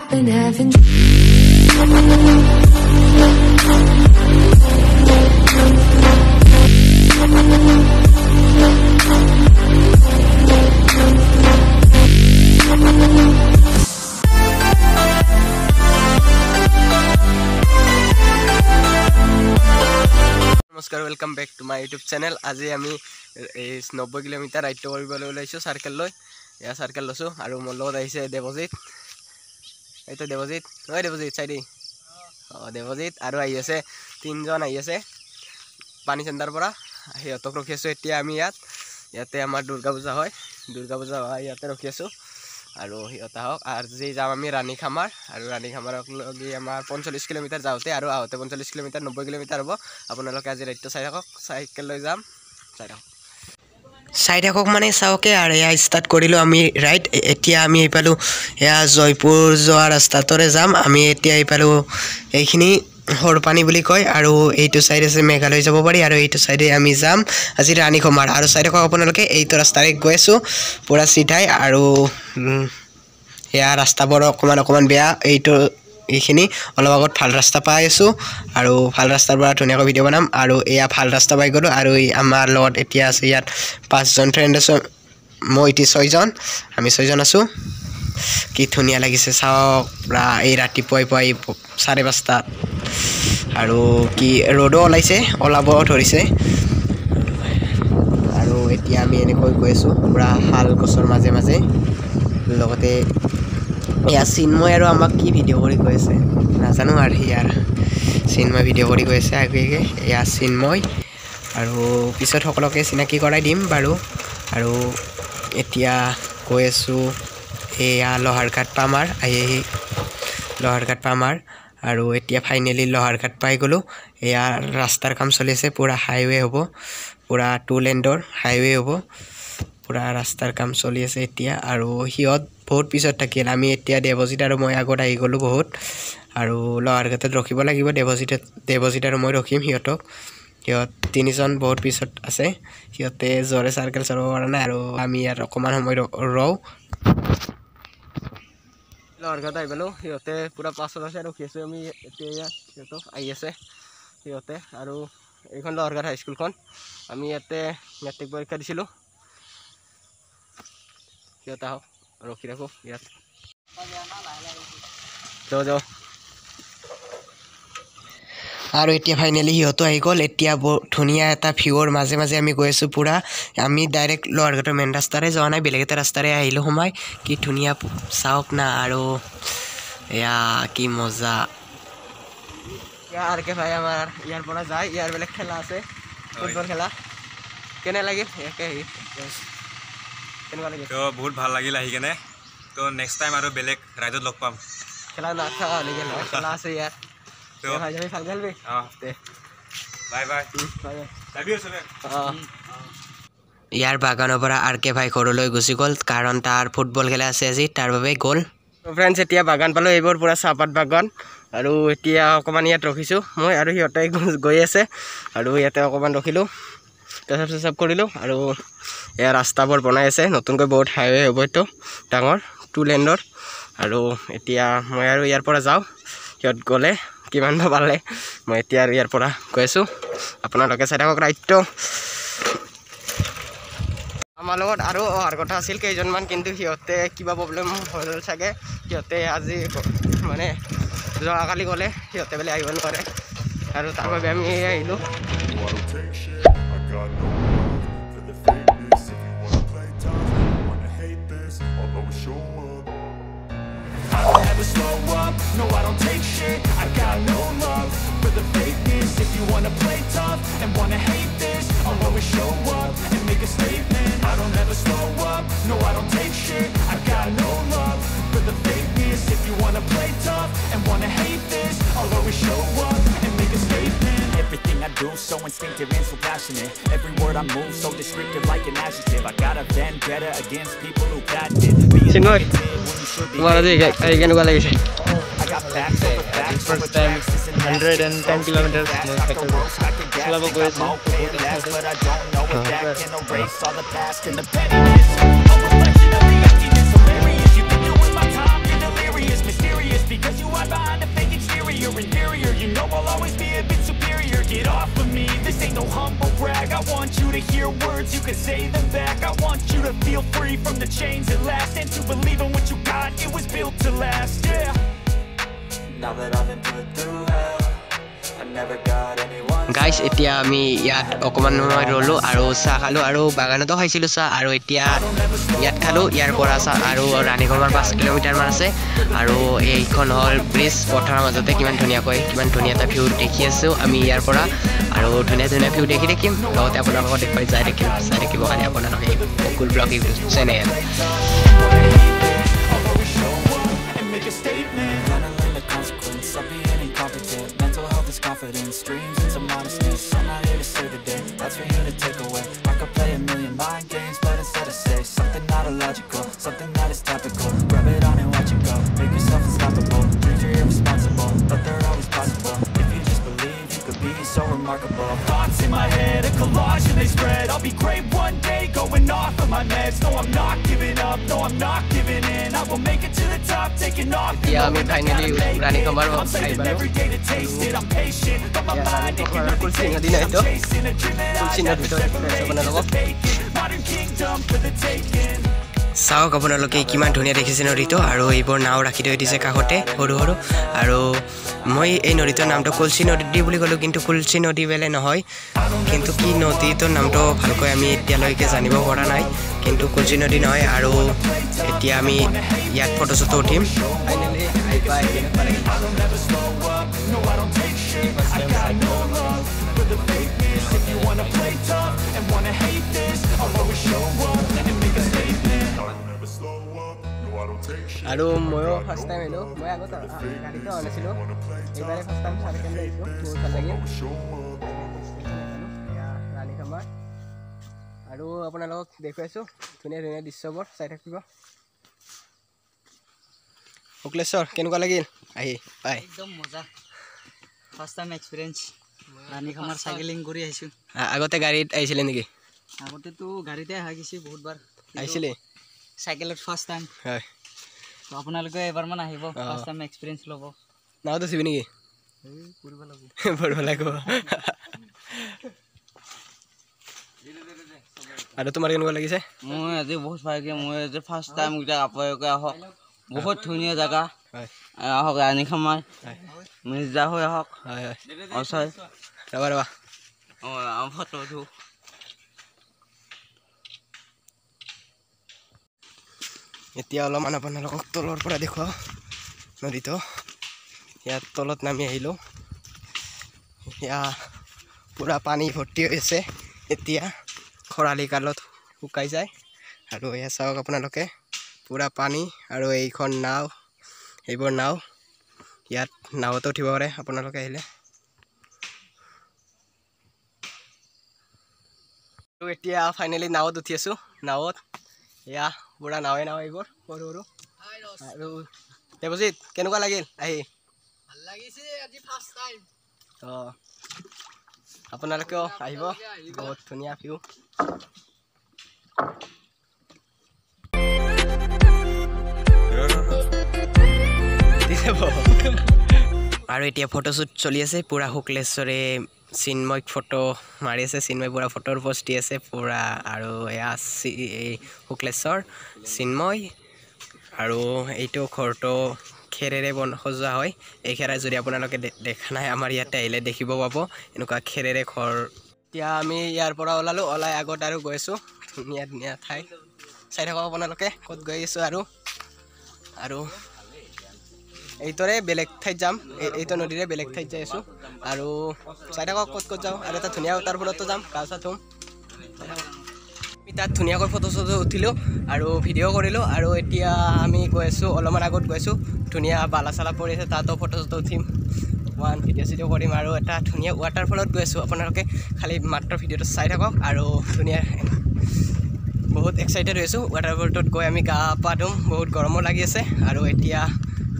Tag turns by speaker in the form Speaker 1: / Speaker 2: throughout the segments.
Speaker 1: been having
Speaker 2: नमस्कार welcome back to my YouTube channel. आज आमी 90 किलोमीटर राइड কৰিবলৈ ওলাইছো সাৰ্কেল লৈ। या सार्केल लसो और मोर লগত আহিছে দেৱজিত। এইটো দেৱজিত, ওই দেৱজিত চাইদি। দেৱজিত আৰু আহি আছে তিনজন আহি আছে পানী চেণ্টাৰ পৰা। সিহঁতক ৰখি আছো এতিয়া আমি ইয়াতে আমাৰ দুৰ্গা পূজা হয়। দুৰ্গা পূজা হয় ইয়াতে ৰখি আছো আৰু সিহঁত আহক। আজি যাম আমি ৰাণীখামাৰ আৰু ৰাণীখামাৰক লগি আমাৰ 45 কিলোমিটাৰ যাওঁতে আৰু আহোঁতে 45 কিলোমিটাৰ 90 কিলোমিটাৰ হ'ব। আপোনালোকে আজি ৰাইডটো চাই থাকক, চাইকেল লৈ যাম, চাই থাকক মানে চাওকে। আৰু এয়া ষ্টাৰ্ট কৰিলোঁ আমি ৰাইড। এতিয়া আমি এইপালোঁ এয়া জয়পুৰ যোৱা ৰাস্তাটোৰে যাম আমি। এতিয়া এইপালোঁ এইখিনি সৰপানী বুলি কয় আৰু এইটো চাইড আছে মেঘালয় যাব পাৰি আৰু এইটো চাইডে আমি যাম আজি ৰাণীখামাৰ। আৰু চাই থাকক আপোনালোকে, এইটো ৰাস্তাৰে গৈ আছোঁ পূৰা চিধাই। আৰু এয়া ৰাস্তাবোৰ অকণমান বেয়া। এইখিনি অলপ আগত ভাল ৰাস্তা পাই আছোঁ আৰু ভাল ৰাস্তাৰ পৰা ধুনীয়াকৈ ভিডিঅ' বনাম। আৰু এয়া ভাল ৰাস্তা পাই গ'লোঁ আৰু আমাৰ লগত এতিয়া আছে ইয়াত 5জন ফ্ৰেণ্ড আছোঁ। মই এতিয়া 6জন, আমি 6জন আছোঁ। কি ধুনীয়া লাগিছে চাওক পুৰা এই ৰাতিপুৱাই 5:30 আৰু কি ৰ'দো ওলাব ধৰিছে। আৰু এতিয়া আমি এনেকৈ গৈ আছোঁ পুৰা শাল গছৰ মাজে মাজে। লগতে এয়া চিন্ময় আৰু আমাক কি ভিডিঅ' কৰি গৈ আছে নাজানো। আৰু ইয়াৰ চিন্ময় ভিডিঅ' কৰি গৈ আছে আগে এয়া চিন্ময়। আৰু পিছত সকলোকে চিনাকি কৰাই দিম বাৰু। আৰু এতিয়া গৈ আছোঁ এয়া লোহাৰঘাট পামাৰ। লোহাৰঘাট পামাৰ আৰু এতিয়া ফাইনেলি লোহাৰঘাট পাই গ'লোঁ। এয়া ৰাস্তাৰ কাম চলি আছে, পূৰা হাইৱে হ'ব, পূৰা 2 লেণ্ডৰ হাইৱে হ'ব। পূৰা ৰাস্তাৰ কাম চলি আছে এতিয়া। আৰু সিহঁত বহুত পিছত থাকিল। আমি এতিয়া দেৱজিত আৰু মই আগত আহি গ'লোঁ বহুত। আৰু লোহাৰঘাটত ৰখিব লাগিব, দেৱজিত আৰু মই ৰখিম সিহঁত 3জন বহুত পিছত আছে। সিহঁতে জোৰে চাৰ্কেল চলাব পৰা নাই আৰু আমি ইয়াত অকণমান সময় ৰওঁ। লোহাৰঘাট আহি পালোঁ, সিহঁতে পূৰা পাছত আছে, ৰখি আছোঁ আমি এতিয়া। সিহঁতক আহি আছে সিহঁতে। আৰু এইখন লোহাৰঘাট হাইস্কুলখন, আমি ইয়াতে মেট্ৰিক পৰীক্ষা দিছিলোঁ। সিহঁত আহক, ৰখি ৰাখোঁ ইয়াত। যাওঁ আৰু এতিয়া ফাইনেলি সিহঁতো আহি গ'ল। এতিয়া ধুনীয়া এটা ভিউৰ মাজে মাজে আমি গৈ আছোঁ পূৰা। আমি ডাইৰেক্ট লোহাৰঘাটৰ মেইন ৰাস্তাৰে যোৱা নাই, বেলেগ এটা ৰাস্তাৰে আহিলোঁ সোমাই। কি ধুনীয়া চাওক না। আৰু এয়া কি মজা। আৰ কে ভাই আমাৰ ইয়াৰ পৰা যায়, ইয়াৰ বেলেগ খেলা আছে, ফুটবল খেলা। কেনে লাগিল কেনেকুৱা লাগিল?
Speaker 3: তো বহুত ভাল লাগিল আহি কেনে। তো নেক্সট টাইম আৰু বেলেগ ৰাইডত লগ পাম।
Speaker 2: খেলা নাথাকা হ'লে গেল খেলা আছে ইয়াত। তো ভাই যাবি ভাল খেলবি।
Speaker 3: Bye bye.
Speaker 2: ইয়াৰ বাগানৰ পৰা আৰ কে ভাই ঘৰলৈ গুচি গ'ল, কাৰণ তাৰ ফুটবল খেলা আছে আজি, তাৰ বাবে গ'ল। ফ্ৰেণ্ডছ এতিয়া বাগান পালোঁ, এইবোৰ পূৰা চাহপাত বাগান। আৰু এতিয়া অকণমান ইয়াত ৰখিছোঁ মই আৰু সিহঁতে গৈ আছে। আৰু ইয়াতে অকণমান ৰখিলোঁ, পেচাব কৰিলোঁ। আৰু এয়া ৰাস্তাবোৰ বনাই আছে নতুনকৈ, বহুত হাইৱে হ'ব এইটো ডাঙৰ 2 লেণ্ডৰ। আৰু এতিয়া মই আৰু ইয়াৰ পৰা যাওঁ, সিহঁত গ'লে কিমান পালে। মই এতিয়া আৰু ইয়াৰ পৰা গৈ আছোঁ, আপোনালোকে চাই থাকক ৰাইডটো। আমাৰ লগত আৰু অহাৰ কথা আছিল কেইজনমান, কিন্তু সিহঁতে কিবা প্ৰব্লেম হ'ল চাগে। সিহঁতে আজি মানে যোৱাকালি গ'লে, সিহঁতে বোলে আহিব নোৱাৰে আৰু তাৰ বাবে আমি আহিলোঁ।
Speaker 4: Slow up, no I don't take shit. I got no love for the fakeness. If you wanna play tough and wanna hate this, I'll always show up and make a statement. I don't ever slow up, no I don't take shit. I got no love for the fakeness. If you wanna play tough and wanna hate this, I'll always show up and make a statement. Everything I do so instinctive and so passionate. Every word I move so descriptive like an adjective. I got a vendetta against people who patented being negative when you should be. I got facts over facts over facts. 110 kilometers. But I don't know if that can erase all the past and the pettiness. A reflection of the emptiness, hilarious. You think you're worth my time, you're delirious, mysterious. got, it was built to last, yeah. Now that I've been put through hell, I never got anyone.
Speaker 2: Guys এতিয়া আমি ইয়াত অকমান সময় ৰলো আৰু চাহ খালো আৰু বাগানতো খাইছিলো চাহ আৰু এতিয়া ইয়াত খালো ইয়াৰ পৰা চাহ আৰু ৰাণীগড়ৰ 5 কিলোমিটাৰ মান আছে আৰু এইখন হল ব্ৰিজ পথাৰৰ মাজতে কিমান ধুনীয়া এটা ভিউ দেখি আছো আমি ইয়াৰ পৰা আৰু ধুনীয়া ভিউ দেখি দেখিম লগতে আপোনালোকক দেখুৱাই চাই দেখিব খালি আপোনালোকে অকুল blog channel
Speaker 4: Confidence, dreams and some honesty. I'm not here to save the day, that's for you to take away. I could play a million mind games, but instead I say something not illogical, something that is topical. Rub it on and watch it go, make yourself unstoppable. Dreams are irresponsible, but they're always possible. If you just believe, you could be so remarkable. Thoughts in my head, a collage and they spread. I'll be great one day, going off of my meds. No, I'm not giving up, no, I'm not giving in. I will make it to the top, taking off.
Speaker 2: Yeah, I'm finally running from our
Speaker 4: I'm saving every day to taste it. I'm patient, but my mind it can only take it. I'm chasing a dream that I never vacant. Modern kingdom for the taking.
Speaker 2: চাওক আপোনালোকে কিমান ধুনীয়া দেখিছে নদীটো আৰু এইবোৰ নাও ৰাখি থৈ দিছে কাষতে সৰু আৰু মই এই নদীটোৰ নামটো কুলচি নদী বুলি ক'লো কিন্তু কুলচি নদী বেলে নহয় কিন্তু কি নদীটোৰ নামটো ভালকৈ আমি এতিয়ালৈকে জানিব পৰা নাই কিন্তু কুলচি নদী নহয় আৰু এতিয়া আমি ইয়াত ফটো চটো উঠিম ফাইনালি আই বাই আৰু ময়ো ফাৰ্ষ্ট টাইম আহিলোঁ মই আগত গাড়ীটো আনিছিলোঁ এইবাৰে ফাৰ্ষ্ট টাইম চাৰি কেন্দ্ৰ আহিছোঁ বহুত ভাল লাগিল ৰাণীখামাৰ আৰু আপোনালোকক দেখুৱাইছোঁ ধুনীয়া দৃশ্যবোৰ চাই থাকিব শুক্লেশ্বৰ কেনেকুৱা লাগিল আহি পাই
Speaker 1: একদম মজা first time experience Ranikhamar cycling কৰি আহিছোঁ
Speaker 2: আগতে গাড়ীত আহিছিলে নেকি
Speaker 1: আগতেতো গাড়ীতে আহা গৈছে বহুতবাৰ
Speaker 2: আহিছিলে
Speaker 1: চাইকেলত ফাৰ্ষ্ট টাইম
Speaker 2: হয়
Speaker 1: তো আপোনালোকে এবাৰমান আহিব ফাৰ্ষ্ট টাইম এক্সপিৰিয়েঞ্চ ল'ব
Speaker 2: নাওতো চিবি নেকি পঢ়িব লাগিব আৰু তোমাৰ কেনেকুৱা লাগিছে
Speaker 1: মই আজি বহুত ভাল লাগে মই আজি ফাৰ্ষ্ট টাইম এতিয়া আপোনালোকে আহক বহুত ধুনীয়া জেগা আহক ৰাণীখামাৰ মিৰ্জা হৈ আহক
Speaker 2: হয়
Speaker 1: অচয়
Speaker 2: ৰবা
Speaker 1: অঁ ফটো উঠো
Speaker 2: এতিয়া অলপমান আপোনালোকক তলৰ পৰা দেখুৱাওঁ নদীটো ইয়াত তলত নামি আহিলোঁ এয়া পূৰা পানী ভৰ্তি হৈছে এতিয়া খৰালি কালত শুকাই যায় আৰু এয়া চাওক আপোনালোকে পূৰা পানী আৰু এইখন নাও এইবোৰ নাও ইয়াত নাৱতো উঠিব পাৰে আপোনালোকে আহিলে আৰু এতিয়া ফাইনেলি নাৱত উঠি আছোঁ নাৱত এয়া পুৰা নাৱে এইবোৰ সৰু আৰু দেৱজিৎ কেনেকুৱা লাগিল আহি
Speaker 1: ভাল লাগিছে আজি ফাৰ্ষ্ট টাইম
Speaker 2: অঁ আপোনালোকেও আহিব বহুত ধুনীয়া ভিউ আৰু এতিয়া ফটোশ্বুট চলি আছে পূৰা শুক্লেশ্বৰে চিন্ময়ক ফটো মাৰি আছে চিন্ময় পূৰা ফটোৰ পোষ্ট দি আছে পূৰা আৰু এয়া এই শুক্লেশ্বৰ চিন্ময় আৰু এইটো ঘৰটো খেৰেৰে সজোৱা হয় এই খেৰে যদি আপোনালোকে দেখা নাই আমাৰ ইয়াতে আহিলে দেখিব পাব এনেকুৱা খেৰেৰে ঘৰ এতিয়া আমি ইয়াৰ পৰা ওলাই আগত আৰু গৈ আছোঁ ধুনীয়া ঠাই চাই থাকক আপোনালোকে ক'ত গৈ আছোঁ আৰু এইটোৰে বেলেগ ঠাইত যাম এইটো নদীৰে বেলেগ ঠাইত যাই আছোঁ আৰু চাই থাকক ক'ত যাওঁ আৰু এটা ধুনীয়া তাৰ ফলতো যাম গা চা ধুম আমি তাত ধুনীয়াকৈ ফটো চটো উঠিলোঁ আৰু ভিডিঅ' কৰিলোঁ আৰু এতিয়া আমি গৈ আছোঁ অলপমান আগত গৈ আছোঁ ধুনীয়া বালা চালা পৰি আছে তাতো ফটো চটো উঠিম ওৱান ভিডিঅ' চিডিঅ' কৰিম আৰু এটা ধুনীয়া ৱাটাৰফলত গৈ আছোঁ আপোনালোকে খালি মাত্ৰ ভিডিঅ'টো চাই থাকক আৰু ধুনীয়া বহুত এক্সাইটেড হৈ আছোঁ ৱাটাৰফলটোত গৈ আমি গা পা ধুম বহুত গৰমো লাগি আছে আৰু এতিয়া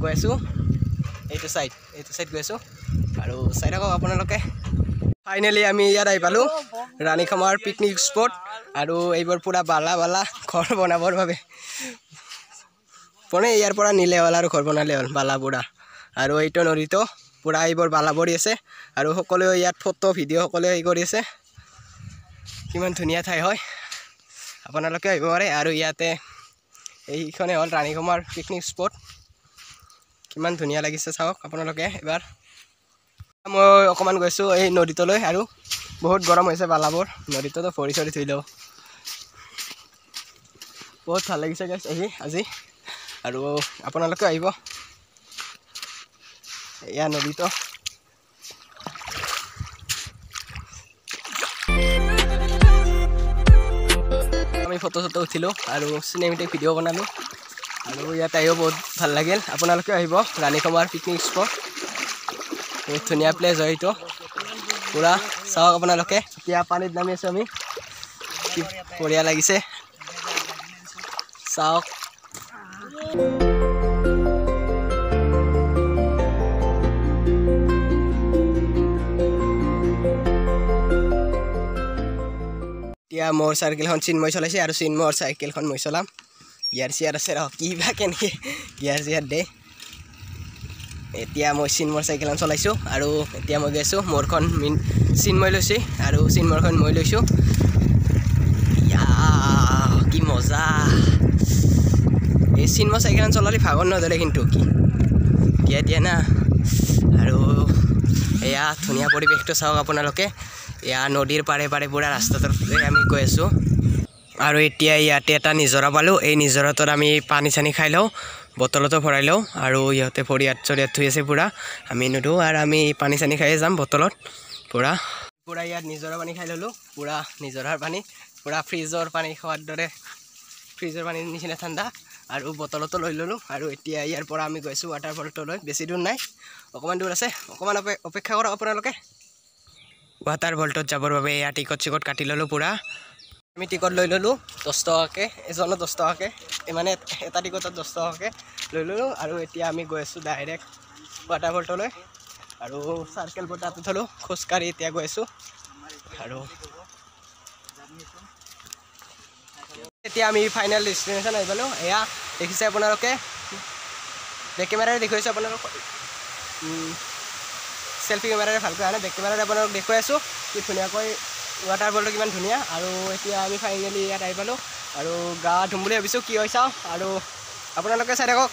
Speaker 2: গৈ আছোঁ এইটো চাইড গৈ আছোঁ আৰু চাই থাকক আপোনালোকে ফাইনেলি আমি ইয়াত আহি পালোঁ ৰাণীখামাৰ পিকনিক স্পট আৰু এইবোৰ পূৰা বালা ঘৰ বনাবৰ বাবে পনে ইয়াৰ পৰা নিলে হ'ল আৰু ঘৰ বনালে হ'ল বালা বুঢ়া আৰু এইটো নদীটো পূৰা এইবোৰ বালা পৰি আছে আৰু সকলোৱে ইয়াত ফটো ভিডিঅ' সকলোৱে হেৰি কৰি আছে কিমান ধুনীয়া ঠাই হয় আপোনালোকে আহিব পাৰে আৰু ইয়াতে এইখনে হ'ল ৰাণীখামাৰ পিকনিক স্পট কিমান ধুনীয়া লাগিছে চাওক আপোনালোকে এবাৰ মই অকণমান গৈছোঁ এই নদীতলৈ আৰু বহুত গৰম হৈছে বালাবোৰ নদীটোতো ভৰি চৰি ধুই লওঁ বহুত ভাল লাগিছে গাইছ আজি আৰু আপোনালোকে আহিব এয়া নদীটো আমি ফটো চটো উঠিলোঁ আৰু চিনেমেটিক ভিডিঅ' বনালোঁ আৰু ইয়াত আহিও বহুত ভাল লাগিল আপোনালোকে আহিব ৰাণীখামাৰ পিকনিক স্পট বহুত ধুনীয়া প্লেচ হয় এইটো পুৰা চাওক আপোনালোকে এতিয়া পানীত নামি আছোঁ আমি কি বঢ়িয়া লাগিছে চাওক এতিয়া মোৰ চাইকেলখন চিন্ময় চলাইছে আৰু চিন্ময়ৰ চাইকেলখন মই চলাম গিয়াৰ চিয়াৰ আছে ৰ কিবা কেনেকৈ গিয়াৰ চিয়াৰ দে এতিয়া মই চিন্ময়ৰ চাইকেলখন চলাইছোঁ আৰু এতিয়া মই গৈছোঁ মোৰখন চিন্ময় লৈছে আৰু চিন্ময়ৰখন মই লৈছোঁ কি মজা এই চিন্ময় চাইকেলখন চলালে ভাগৰ নধৰে কিন্তু কি গিয়াৰ দিয়া না আৰু এয়া ধুনীয়া পৰিৱেশটো চাওক আপোনালোকে এয়া নদীৰ পাৰে পাৰে পুৰা ৰাস্তাটোত আমি গৈ আছোঁ আৰু এতিয়া ইয়াতে এটা নিজৰা পালোঁ এই নিজৰাটোত আমি পানী চানী খাই লওঁ বটলতো ভৰাই লওঁ আৰু ইহঁতে ভৰিয়াত চৰিয়াত ধুই আছে পুৰা আমি নুধোঁ আৰু আমি পানী চানী খায়ে যাম বটলত পুৰা ইয়াত নিজৰা পানী খাই ল'লোঁ পুৰা নিজৰাৰ পানী পুৰা ফ্ৰিজৰ পানী খোৱাৰ দৰে ফ্ৰিজৰ পানীৰ নিচিনা ঠাণ্ডা আৰু বটলতো লৈ ল'লোঁ আৰু এতিয়া ইয়াৰ পৰা আমি গৈছোঁ ৱাটাৰফলটোলৈ বেছি দূৰ নাই অকণমান দূৰ আছে অকণমান অপেক্ষা কৰক আপোনালোকে ৱাটাৰফলটোত যাবৰ বাবে এয়া টিকট চিকট কাটি ল'লোঁ পুৰা আমি টিকট লৈ ল'লোঁ 10 টকাকৈ এজনৰ 10 টকাকৈ মানে এটা টিকটত 10 টকাকৈ লৈ ল'লোঁ আৰু এতিয়া আমি গৈ আছোঁ ডাইৰেক্ট ৱাটাৰফলটোলৈ আৰু চাৰ্কেল বটাটো থ'লোঁ খোজকাঢ়ি এতিয়া গৈ আছোঁ আৰু এতিয়া আমি ফাইনেল ডেষ্টিনেশ্যন আহি পালোঁ এয়া দেখিছে আপোনালোকে বেক কেমেৰাৰে দেখুৱাইছোঁ আপোনালোক সেলফি কেমেৰাৰে ভালকৈ আনে বেক কেমেৰাৰে আপোনালোক দেখুৱাই আছোঁ কি ধুনীয়াকৈ ৱাটাৰফলটো কিমান ধুনীয়া আৰু এতিয়া আমি ফাইনেলি ইয়াত আহি পালোঁ আৰু গা ধুম বুলি ভাবিছোঁ কি হয় চাওঁ আৰু আপোনালোকে চাই থাকক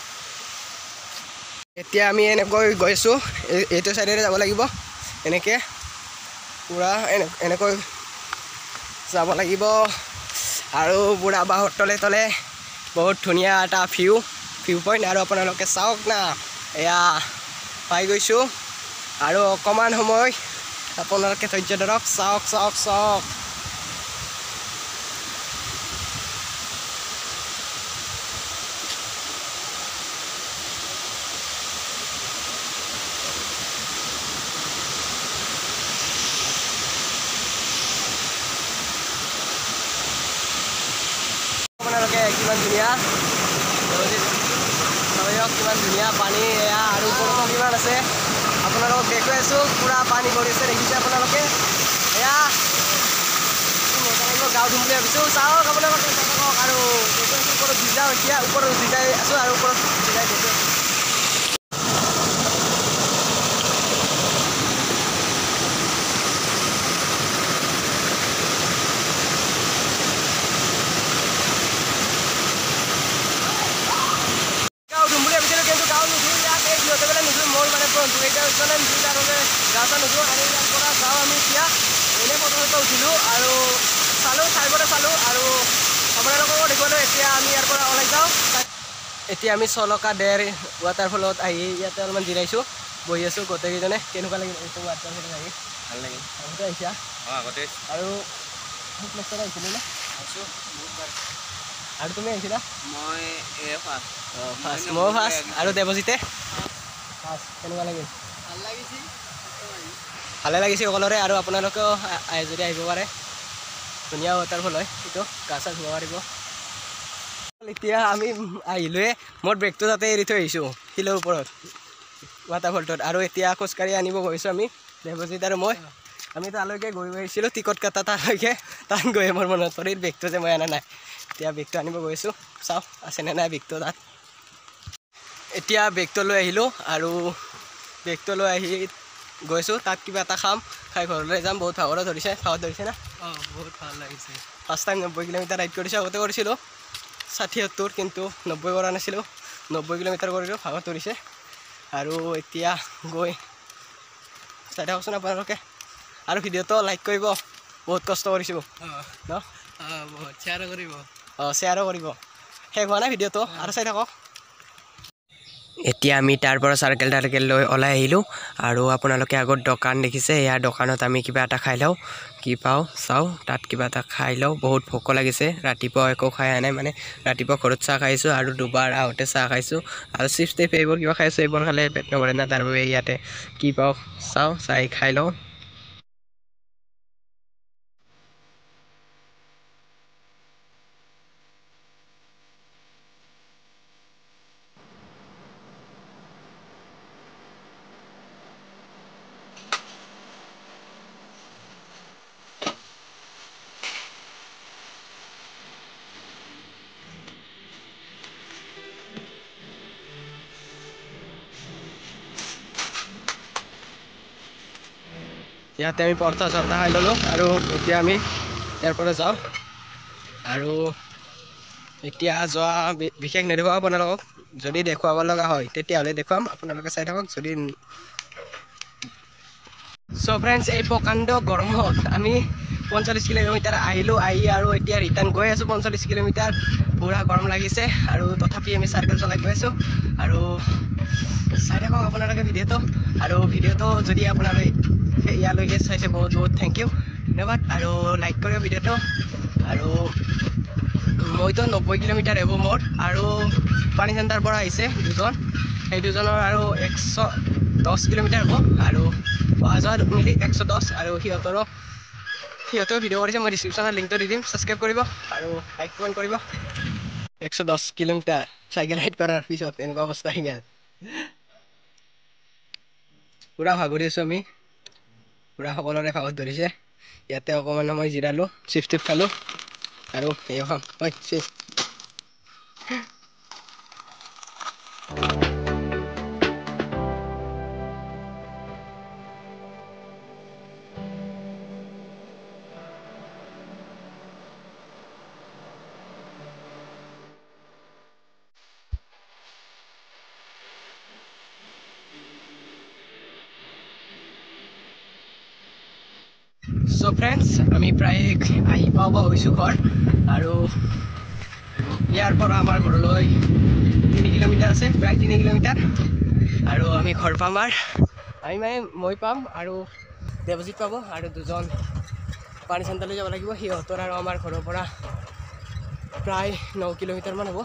Speaker 2: এতিয়া আমি এনেকৈ গৈছোঁ এইটো চাইডেৰে যাব লাগিব এনেকৈ পুৰা এনেকৈ যাব লাগিব আৰু পুৰা বাঁহৰ তলে তলে বহুত ধুনীয়া এটা ভিউ পইণ্ট আৰু আপোনালোকে চাওক না এয়া পাই গৈছোঁ আৰু অকণমান সময় আপোনালোকে ধৈৰ্য ধৰক চাওক আপোনালোকে কিমান ধুনীয়া কিমান ধুনীয়া পানী এয়া আৰু ওপৰতো কিমান আছে আপোনালোকক দেখুৱাই আছোঁ পুৰা পানী পৰিছে দেখিছে আপোনালোকে এয়া মজা লাগিব গাঁও ধুম বুলি ভাবিছোঁ চাওক আপোনালোকে চাওক আৰু দেখুৱাইছোঁ ওপৰত ভিজাওঁ এতিয়া ওপৰত ভিজাই আছোঁ আৰু ওপৰত ভিজাই দেখুৱাই আছোঁ মোৰ মানে দুইটা ওচৰলৈ নিছোঁ তাৰবাবে গা চা নুধোঁ আৰু ইয়াৰ পৰা যাওঁ আমি এতিয়া এনেই ফটো চটো উঠিলোঁ আৰু চালোঁ ঠাইবোৰে চালোঁ আৰু আপোনালোককো দেখুৱালোঁ এতিয়া আমি ইয়াৰ পৰা ওলাই যাওঁ এতিয়া আমি চলকা ডেৰ ৱাটাৰফলত আহি ইয়াতে অলপমান জিৰাইছোঁ বহি আছোঁ গোটেইকেইজনে কেনেকুৱা লাগিল এইটো ৱাটাৰফলত আহি ভাল লাগিল আগতে আহিছা আগতে আৰু আহিছিলোঁ নে আৰু তুমি আহিছিলা মই ফাৰ্ষ্ট ময়ো ফাৰ্ষ্ট আৰু দেৱজিতে কেনেকুৱা লাগিল ভালে লাগিছে সকলোৰে আৰু আপোনালোকেও যদি আহিব পাৰে ধুনীয়া ৱাটাৰফল হয় এইটো গা চা ধুব পাৰিব এতিয়া আমি আহিলোঁৱে মোৰ বেগটো তাতে এৰি থৈ আহিছোঁ শিলৰ ওপৰত ৱাটাৰফলটোত আৰু এতিয়া খোজকাঢ়ি আনিব গৈছোঁ আমি দেৱজিত আৰু মই আমি তালৈকে গৈ আহিছিলোঁ টিকট কাটা তালৈকে তাত গৈ মোৰ মনত পৰিল বেগটো যে মই অনা নাই এতিয়া বেগটো আনিব গৈছোঁ চাওঁ আছেনে নাই বেগটো তাত এতিয়া বেগটো লৈ আহিলোঁ আৰু বেগটো লৈ আহি গৈছোঁ তাত কিবা এটা খাম খাই ঘৰলৈ যাম বহুত ভাগৰো ধৰিছে না বহুত ভাল লাগিছে ফাৰ্ষ্ট টাইম 90 কিলোমিটাৰ ৰাইড কৰিছোঁ আগতে কৰিছিলোঁ 60-70 কিন্তু 90 কৰা নাছিলোঁ 90 কিলোমিটাৰ কৰিলোঁ ভাগত ধৰিছে আৰু এতিয়া গৈ চাই থাককচোন আপোনালোকে আৰু ভিডিঅ'টো লাইক কৰিব বহুত কষ্ট কৰিছোঁ ন বহুত শ্বেয়াৰো কৰিব শেষ হোৱা নাই ভিডিঅ'টো আৰু চাই থাকক এতিয়া আমি তাৰ পৰা চাৰ্কেল লৈ ওলাই আহিলোঁ আৰু আপোনালোকে আগত দোকান দেখিছে ইয়াৰ দোকানত আমি কিবা এটা খাই লওঁ কি পাওঁ চাওঁ তাত কিবা এটা খাই লওঁ বহুত ভোক লাগিছে ৰাতিপুৱা একো খাই নাই মানে ৰাতিপুৱা ঘৰত চাহ খাইছোঁ আৰু দুবাৰ আহোঁতে চাহ খাইছোঁ আৰু চিপছ টেপ এইবোৰ কিবা খাইছোঁ এইবোৰ খালে পেট নভৰে না তাৰ বাবে ইয়াতে কি পাওঁ চাওঁ চাই খাই লওঁ ইয়াতে আমি পৰঠা চৰঠা খাই ল'লোঁ আৰু এতিয়া আমি ইয়াৰ পৰা যাওঁ আৰু এতিয়া যোৱা বিশেষ নেদেখুৱাম আপোনালোকক যদি দেখুৱাব লগা হয় তেতিয়াহ'লে দেখুৱাম আপোনালোকে চাই থাকক যদি চ' ফ্ৰেণ্ডছ এই প্ৰকাণ্ড গৰমত আমি 45 কিলোমিটাৰ আহিলোঁ আহি আৰু এতিয়া ৰিটাৰ্ণ গৈ আছোঁ 45 কিলোমিটাৰ পুৰা গৰম লাগিছে আৰু তথাপি আমি চাইকেল চলাই গৈ আছোঁ আৰু চাই থাকক আপোনালোকে ভিডিঅ'টো যদি আপোনালোকে ইয়ালৈকে চাইছে বহুত বহুত থেংক ইউ ধন্যবাদ আৰু লাইক কৰিব ভিডিঅ'টো আৰু মইতো 90 কিলোমিটাৰ হ'ব মোৰ আৰু পানী চেণ্টাৰ পৰা আহিছে দুজন সেই দুজনৰ আৰু 110 কিলোমিটাৰ হ'ব আৰু অহা যোৱা মিলি 110 আৰু সিহঁতেও ভিডিঅ' কৰিছে মই ডিছক্ৰিপশ্যনত লিংকটো দি দিম ছাবস্ক্ৰাইব কৰিব আৰু লাইক কমেণ্ট কৰিব 110 কিলোমিটাৰ চাইকেল ৰাইড কৰাৰ পিছত এনেকুৱা অৱস্থা সিমান পুৰা ভাগৰি আছোঁ আমি পুৰা সকলোৰে ভাগত ধৰিছে ইয়াতে অকণমান সময় জিৰালোঁ চিপছ টিপ খালোঁ আৰু সেয়া খাম হয় চিপছ চ' ফ্ৰেণ্ডছ আমি প্ৰায় আহি পাব হৈছোঁ ঘৰ আৰু ইয়াৰ পৰা আমাৰ ঘৰলৈ 3 কিলোমিটাৰ আছে প্ৰায় 3 কিলোমিটাৰ আৰু আমি ঘৰ পাম আমি মানে মই পাম আৰু দেৱজিৎ পাব আৰু দুজন পানী চেণ্টাৰলৈ যাব লাগিব সিহঁতৰ আৰু আমাৰ ঘৰৰ পৰা প্ৰায় 9 কিলোমিটাৰমান হ'ব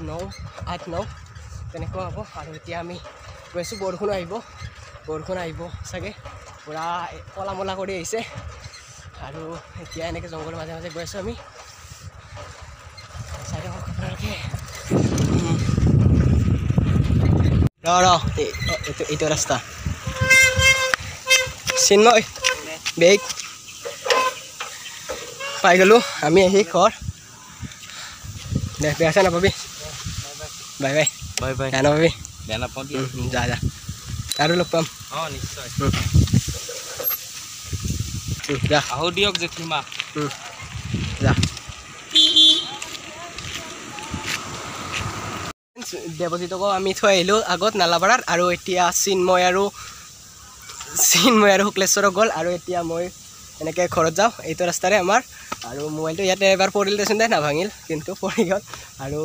Speaker 2: 8-9 তেনেকুৱা হ'ব আৰু এতিয়া আমি গৈছোঁ বৰষুণ আহিব চাগে পুৰা কলা মলা কৰি আহিছে আৰু এতিয়া এনেকৈ জংঘলৰ মাজে মাজে গৈ আছোঁ আমি চাই থাকক আপোনালোকে এইটো ৰাস্তা চিন্ময় বেগ পাই গ'লোঁ আমি আহি ঘৰ দে বেয়া চেয়া নাপাবি বাই বাই
Speaker 1: বাই বাই
Speaker 2: বেয়া নাপাবি
Speaker 1: বেয়া নাপাওঁ
Speaker 2: যা আৰু লগ পাম
Speaker 1: অঁ নিশ্চয়
Speaker 2: যা
Speaker 1: আহো দিয়ক জেঠীমা
Speaker 2: যা দেৱজিতকো আমি থৈ আহিলোঁ আগত নালাপাৰাত আৰু এতিয়া চিন্ময় আৰু শুক্লেশ্বৰক গ'ল আৰু এতিয়া মই এনেকৈ ঘৰত যাওঁ এইটো ৰাস্তাৰে আমাৰ আৰু মোবাইলটো ইয়াতে এবাৰ পৰিল দেচোন দে নাভাঙিল কিন্তু পৰি গ'ল আৰু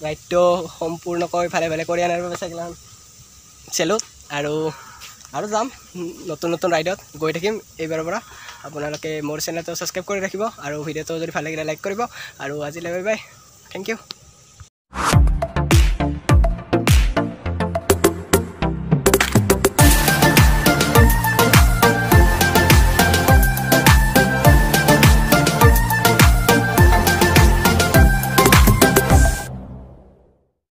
Speaker 2: ৰাইডটো সম্পূৰ্ণকৈ ভালে কৰি অনাৰ বাবে চাইকেলখন চেলুট আৰু যাম নতুন ৰাইডত গৈ থাকিম এইবাৰৰ পৰা আপোনালোকে মোৰ চেনেলটো ছাবস্ক্ৰাইব কৰি ৰাখিব আৰু ভিডিঅ'টো যদি ভাল লাগিলে লাইক কৰিব আৰু আজিলৈ বাই বাই থেংক ইউ